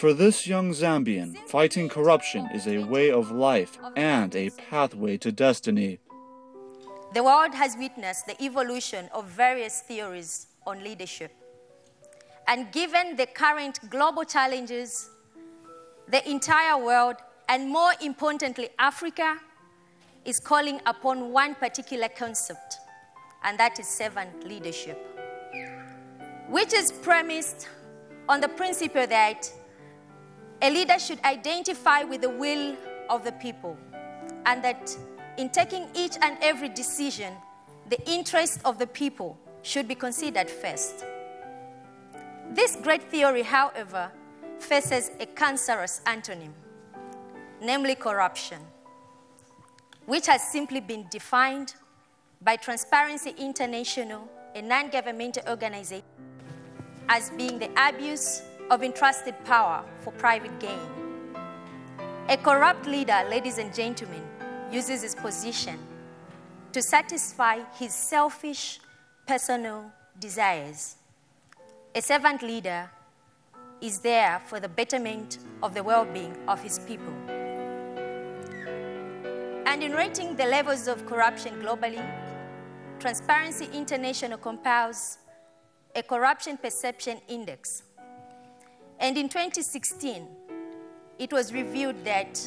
For this young Zambian, fighting corruption is a way of life and a pathway to destiny. The world has witnessed the evolution of various theories on leadership. And given the current global challenges, the entire world, and more importantly, Africa, is calling upon one particular concept, and that is servant leadership, which is premised on the principle that a leader should identify with the will of the people, and that in taking each and every decision, the interest of the people should be considered first. This great theory, however, faces a cancerous antonym, namely corruption, which has simply been defined by Transparency International, a non-governmental organization, as being the abuse of entrusted power for private gain. A corrupt leader, ladies and gentlemen, uses his position to satisfy his selfish personal desires. A servant leader is there for the betterment of the well-being of his people. And in rating the levels of corruption globally, Transparency International compiles a corruption perception index. And in 2016, it was revealed that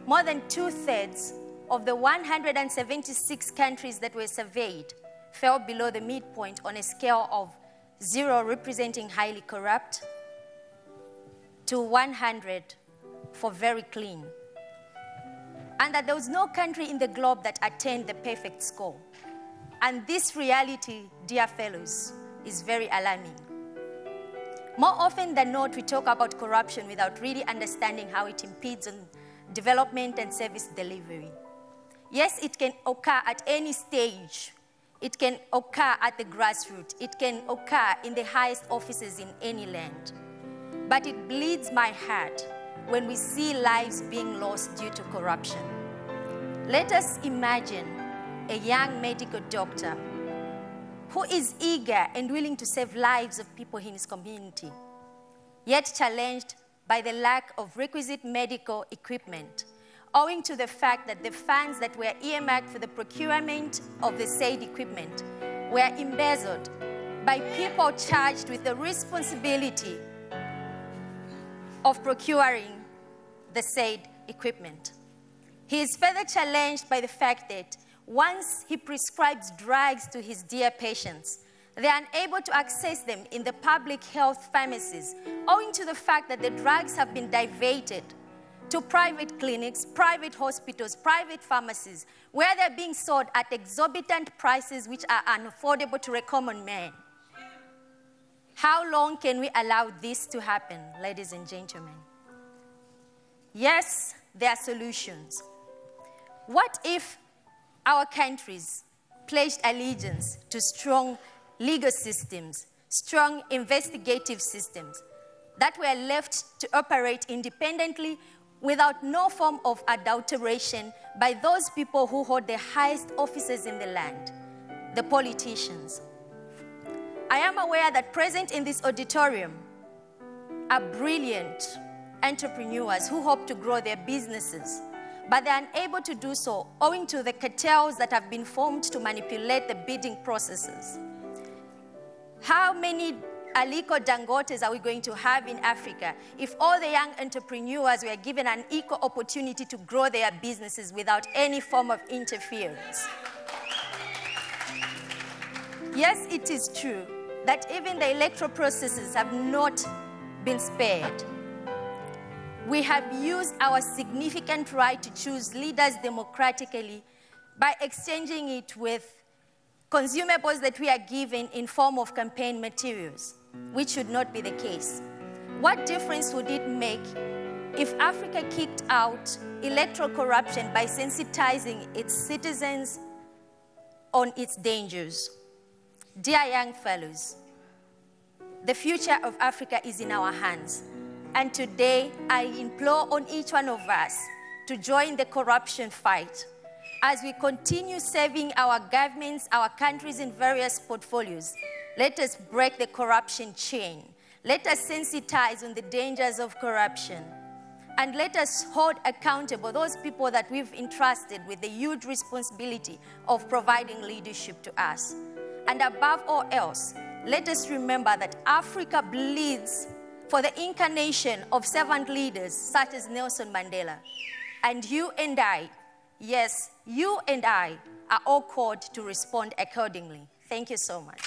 more than 2/3 of the 176 countries that were surveyed fell below the midpoint on a scale of 0 representing highly corrupt to 100 for very clean. And that there was no country in the globe that attained the perfect score. And this reality, dear fellows, is very alarming. More often than not, we talk about corruption without really understanding how it impedes on development and service delivery. Yes, it can occur at any stage. It can occur at the grassroots. It can occur in the highest offices in any land. But it bleeds my heart when we see lives being lost due to corruption. Let us imagine a young medical doctor who is eager and willing to save lives of people in his community, yet challenged by the lack of requisite medical equipment, owing to the fact that the funds that were earmarked for the procurement of the said equipment were embezzled by people charged with the responsibility of procuring the said equipment. He is further challenged by the fact that once he prescribes drugs to his dear patients, they are unable to access them in the public health pharmacies, owing to the fact that the drugs have been diverted to private clinics, private hospitals, private pharmacies, where they're being sold at exorbitant prices which are unaffordable to a common man. How long can we allow this to happen, ladies and gentlemen? Yes, there are solutions. What if our countries pledged allegiance to strong legal systems, strong investigative systems that were left to operate independently without no form of adulteration by those people who hold the highest offices in the land, the politicians? I am aware that present in this auditorium are brilliant entrepreneurs who hope to grow their businesses, but they are unable to do so owing to the cartels that have been formed to manipulate the bidding processes. How many Aliko Dangotes are we going to have in Africa if all the young entrepreneurs were given an equal opportunity to grow their businesses without any form of interference? Yes, it is true that even the electoral processes have not been spared. We have used our significant right to choose leaders democratically by exchanging it with consumables that we are given in form of campaign materials, which should not be the case. What difference would it make if Africa kicked out electoral corruption by sensitizing its citizens on its dangers? Dear young fellows, the future of Africa is in our hands. And today, I implore on each one of us to join the corruption fight as we continue serving our governments, our countries in various portfolios. Let us break the corruption chain. Let us sensitize on the dangers of corruption. And let us hold accountable those people that we've entrusted with the huge responsibility of providing leadership to us. And above all else, let us remember that Africa bleeds for the incarnation of servant leaders such as Nelson Mandela. And you and I, yes, you and I are all called to respond accordingly. Thank you so much.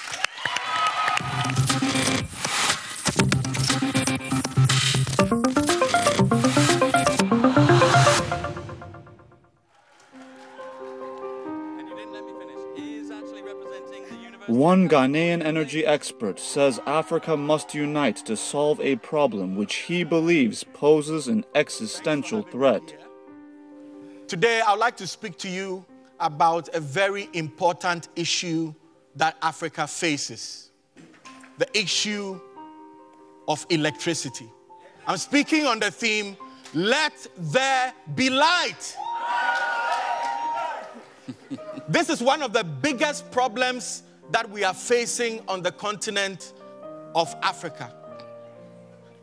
One Ghanaian energy expert says Africa must unite to solve a problem which he believes poses an existential threat. Today, I'd like to speak to you about a very important issue that Africa faces. The issue of electricity. I'm speaking on the theme, let there be light. This is one of the biggest problems that we are facing on the continent of Africa.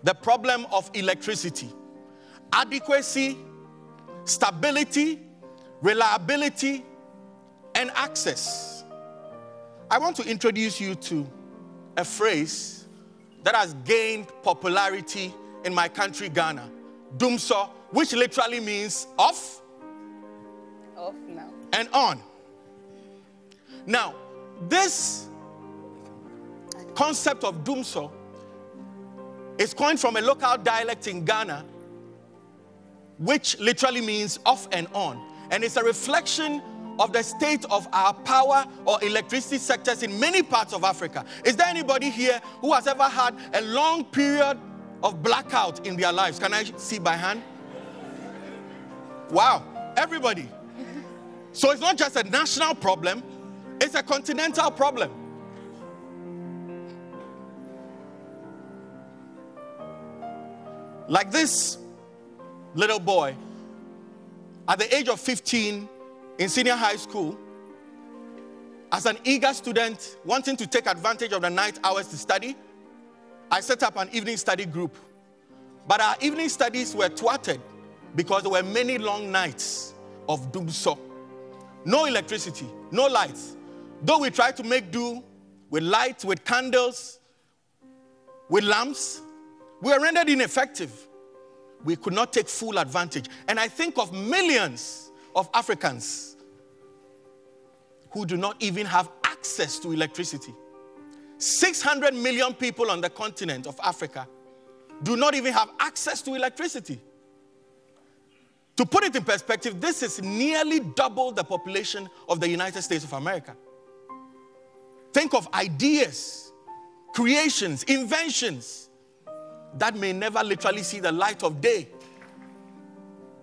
The problem of electricity. Adequacy, stability, reliability, and access. I want to introduce you to a phrase that has gained popularity in my country, Ghana. Dumso, which literally means off. Off now. And on. Now, this concept of Dumso is coined from a local dialect in Ghana, which literally means off and on. And it's a reflection of the state of our power or electricity sectors in many parts of Africa. Is there anybody here who has ever had a long period of blackout in their lives? Can I see by hand? Wow, everybody. So it's not just a national problem, it's a continental problem. Like this little boy, at the age of 15, in senior high school, as an eager student wanting to take advantage of the night hours to study, I set up an evening study group. But our evening studies were thwarted because there were many long nights of Dumso. No electricity, no lights. Though we tried to make do with lights, with candles, with lamps, we were rendered ineffective. We could not take full advantage. And I think of millions of Africans who do not even have access to electricity. 600 million people on the continent of Africa do not even have access to electricity. To put it in perspective, this is nearly double the population of the United States of America. Think of ideas, creations, inventions that may never literally see the light of day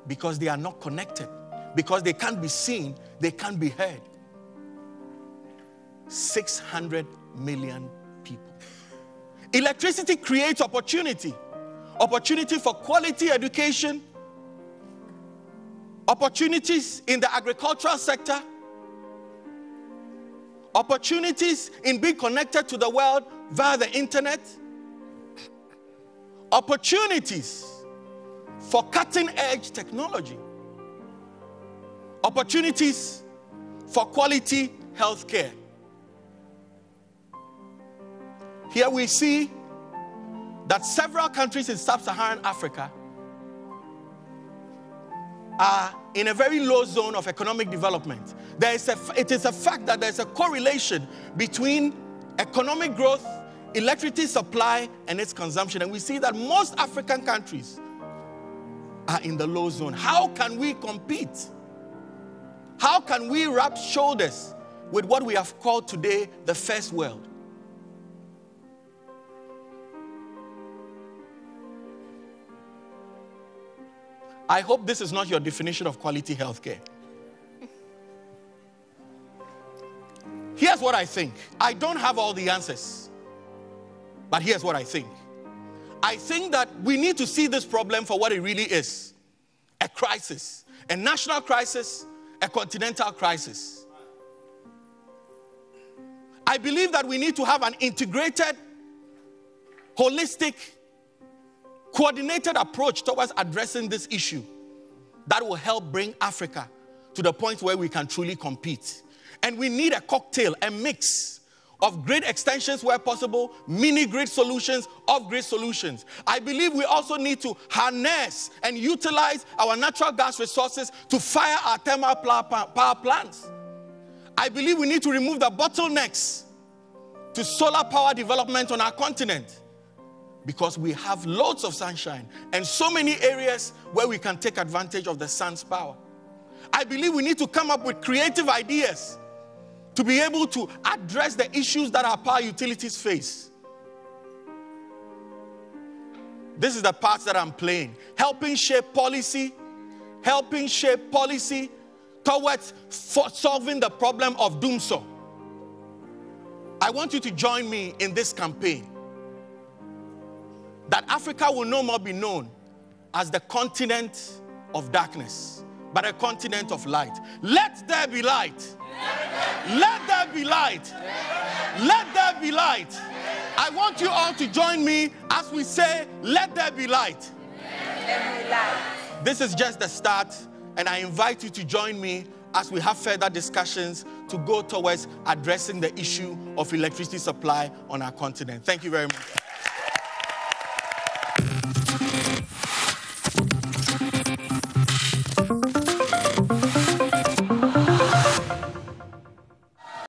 because they are not connected, because they can't be seen, they can't be heard. 600 million people. Electricity creates opportunity. Opportunity for quality education, opportunities in the agricultural sector, opportunities in being connected to the world via the internet, opportunities for cutting-edge technology, opportunities for quality health care. Here we see that several countries in sub-Saharan Africa are in a very low zone of economic development. It is a fact that there's a correlation between economic growth, electricity supply, and its consumption. And we see that most African countries are in the low zone. How can we compete? How can we rub shoulders with what we have called today the first world? I hope this is not your definition of quality healthcare. Here's what I think. I don't have all the answers, but here's what I think. I think that we need to see this problem for what it really is. A crisis. A national crisis, a continental crisis. I believe that we need to have an integrated, holistic, coordinated approach towards addressing this issue that will help bring Africa to the point where we can truly compete. And we need a cocktail, a mix of grid extensions where possible, mini-grid solutions, off-grid solutions. I believe we also need to harness and utilize our natural gas resources to fire our thermal power plants. I believe we need to remove the bottlenecks to solar power development on our continent, because we have loads of sunshine and so many areas where we can take advantage of the sun's power. I believe we need to come up with creative ideas to be able to address the issues that our power utilities face. This is the part that I'm playing. Helping shape policy towards solving the problem of doomsday. I want you to join me in this campaign, that Africa will no more be known as the continent of darkness, but a continent of light. Let there be light. Let there be light. Let there be light. I want you all to join me as we say, let there be light. Let there be light. This is just the start, and I invite you to join me as we have further discussions to go towards addressing the issue of electricity supply on our continent. Thank you very much.